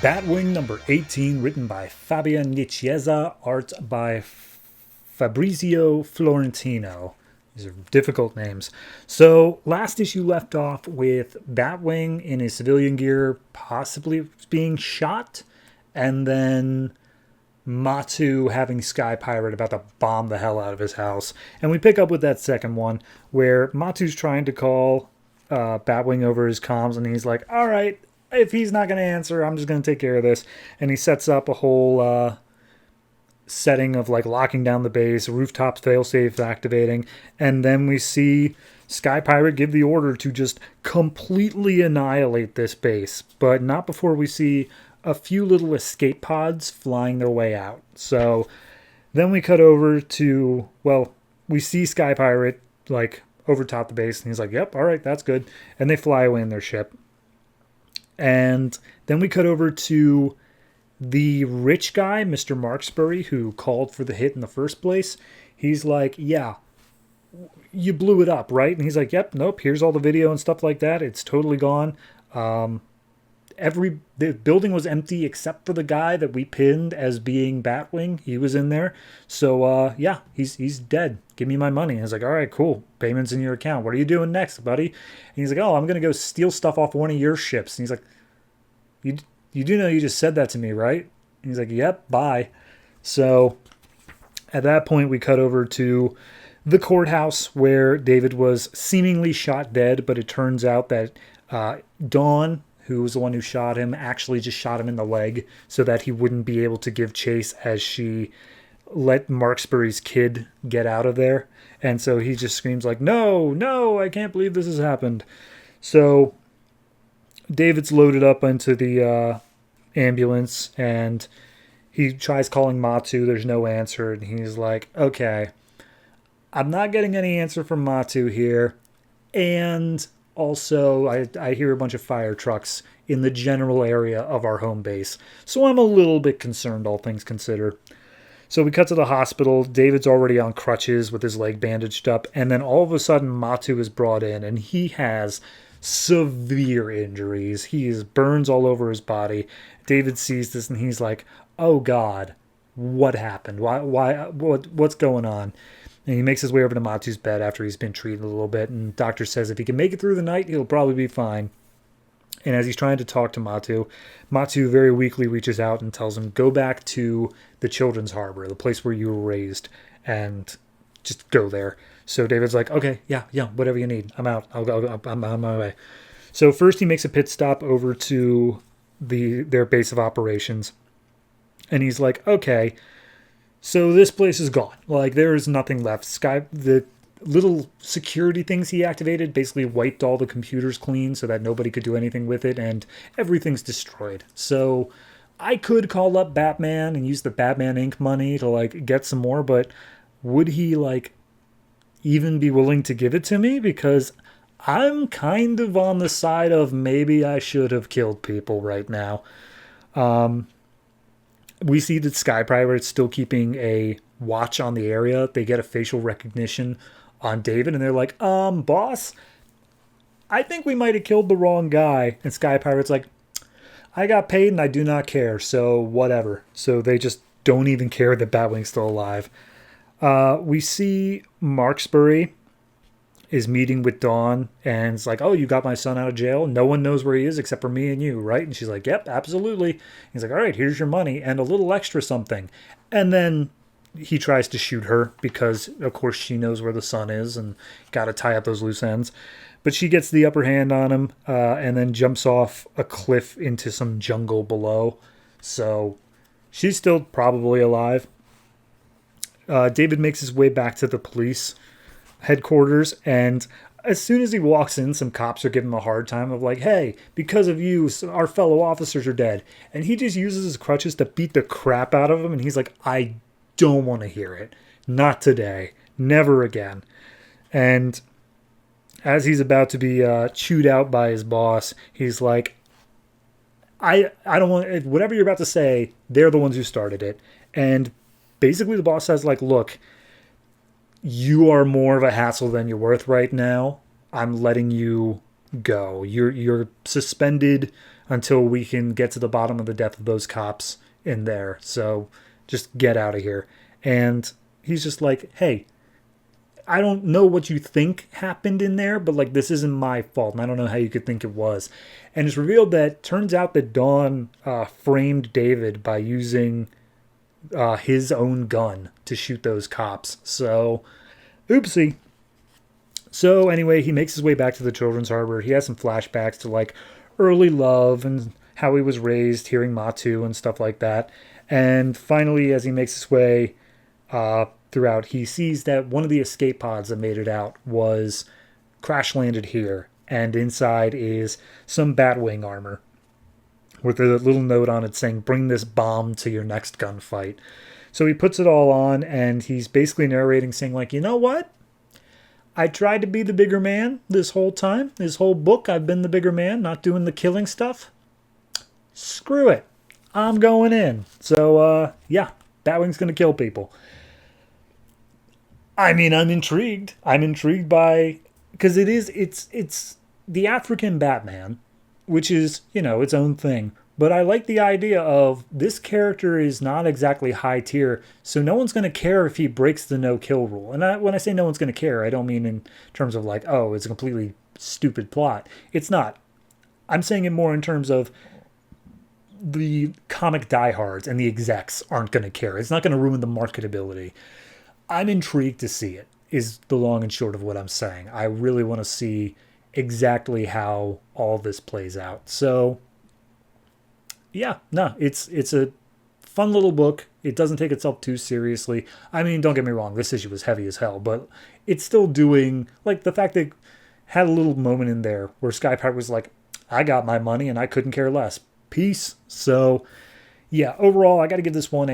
Batwing number 18, written by Fabian Nicieza, art by Fabrizio Florentino. These are difficult names. So, last issue left off with Batwing in his civilian gear, possibly being shot, and then Matu having Sky Pirate about to bomb the hell out of his house. And we pick up with that second one, where Matu's trying to call Batwing over his comms, and he's like, all right, if he's not going to answer, I'm just going to take care of this. And he sets up a whole setting of like locking down the base, rooftop failsafe activating, and then we see Sky Pirate give the order to just completely annihilate this base, but not before we see a few little escape pods flying their way out. So then we cut over to, well, we see Sky Pirate like over top the base, and he's like, yep, all right, that's good. And they fly away in their ship. And then we cut over to the rich guy, Mr. Marksbury, who called for the hit in the first place. He's like, yeah, you blew it up, right? And he's like, yep, nope, here's all the video and stuff like that. It's totally gone. The building was empty except for the guy that we pinned as being Batwing. He was in there. So, yeah, he's dead. Give me my money. And I was like, all right, cool. Payment's in your account. What are you doing next, buddy? And he's like, oh, I'm going to go steal stuff off one of your ships. And he's like, you do know you just said that to me, right? And he's like, yep, bye. So at that point, we cut over to the courthouse where David was seemingly shot dead, but it turns out that Dawn, who was the one who shot him, actually just shot him in the leg so that he wouldn't be able to give chase as she let Marksbury's kid get out of there. And so he just screams like, no, I can't believe this has happened. So David's loaded up into the ambulance, and he tries calling Matu. There's no answer, and he's like, okay, I'm not getting any answer from Matu here. And also, I hear a bunch of fire trucks in the general area of our home base. So I'm a little bit concerned, all things considered. So we cut to the hospital. David's already on crutches with his leg bandaged up. And then all of a sudden, Matu is brought in, and he has severe injuries. He has burns all over his body. David sees this, and he's like, oh, God, what happened? What's going on? And he makes his way over to Matu's bed after he's been treated a little bit. And the doctor says if he can make it through the night, he'll probably be fine. And as he's trying to talk to Matu, Matu very weakly reaches out and tells him, go back to the Children's Harbor, the place where you were raised, and just go there. So David's like, okay, yeah, whatever you need. I'm out. I'm on my way. So first he makes a pit stop over to their base of operations. And he's like, okay, so this place is gone. Like, there is nothing left. The little security things he activated basically wiped all the computers clean so that nobody could do anything with it, and everything's destroyed. So I could call up Batman and use the Batman Inc. money to, like, get some more, but would he, like, even be willing to give it to me? Because I'm kind of on the side of maybe I should have killed people right now. We see that Sky Pirate is still keeping a watch on the area. They get a facial recognition on David, and they're like, boss, I think we might have killed the wrong guy. And Sky Pirate's like, I got paid and I do not care, so whatever. So they just don't even care that Batwing's still alive. We see Marksbury is meeting with Dawn, and it's like, oh, you got my son out of jail? No one knows where he is except for me and you, right? And she's like, yep, absolutely. He's like, all right, here's your money and a little extra something. And then he tries to shoot her because, of course, she knows where the son is and got to tie up those loose ends. But she gets the upper hand on him and then jumps off a cliff into some jungle below. So she's still probably alive. David makes his way back to the police headquarters, and as soon as he walks in, some cops are giving him a hard time of like, hey, because of you, our fellow officers are dead. And he just uses his crutches to beat the crap out of him, and he's like, I don't want to hear it. Not today. Never again. And as he's about to be chewed out by his boss, he's like, I don't want, whatever you're about to say, they're the ones who started it. And basically the boss says, like, look, you are more of a hassle than you're worth right now. I'm letting you go. You're suspended until we can get to the bottom of the death of those cops in there. So just get out of here. And he's just like, hey, I don't know what you think happened in there, but like this isn't my fault, and I don't know how you could think it was. And it's revealed that turns out that Dawn framed David by using his own gun to shoot those cops. So, oopsie. So anyway, he makes his way back to the Children's Harbor. He has some flashbacks to like early love and how he was raised, hearing Matu and stuff like that. And finally, as he makes his way throughout, he sees that one of the escape pods that made it out was crash landed here, and inside is some Batwing armor with a little note on it saying, "Bring this bomb to your next gunfight." So he puts it all on, and he's basically narrating, saying like, you know what? I tried to be the bigger man this whole time. This whole book, I've been the bigger man, not doing the killing stuff. Screw it. I'm going in. So, yeah, Batwing's going to kill people. I mean, I'm intrigued. I'm intrigued by, because it's the African Batman, which is, you know, its own thing. But I like the idea of this character is not exactly high tier, so no one's going to care if he breaks the no-kill rule. And when I say no one's going to care, I don't mean in terms of like, oh, it's a completely stupid plot. It's not. I'm saying it more in terms of the comic diehards and the execs aren't going to care. It's not going to ruin the marketability. I'm intrigued to see it, is the long and short of what I'm saying. I really want to see exactly how all this plays out. So, yeah, no, it's a fun little book. It doesn't take itself too seriously. I mean, don't get me wrong, this issue was heavy as hell, but it's still doing, like, the fact that it had a little moment in there where Sky Pirate was like, I got my money and I couldn't care less. Peace. So, yeah, overall, I got to give this one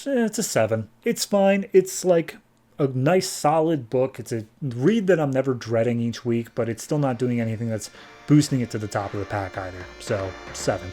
it's a 7. It's fine. It's like a nice, solid book. It's a read that I'm never dreading each week, but it's still not doing anything that's boosting it to the top of the pack either. So, 7.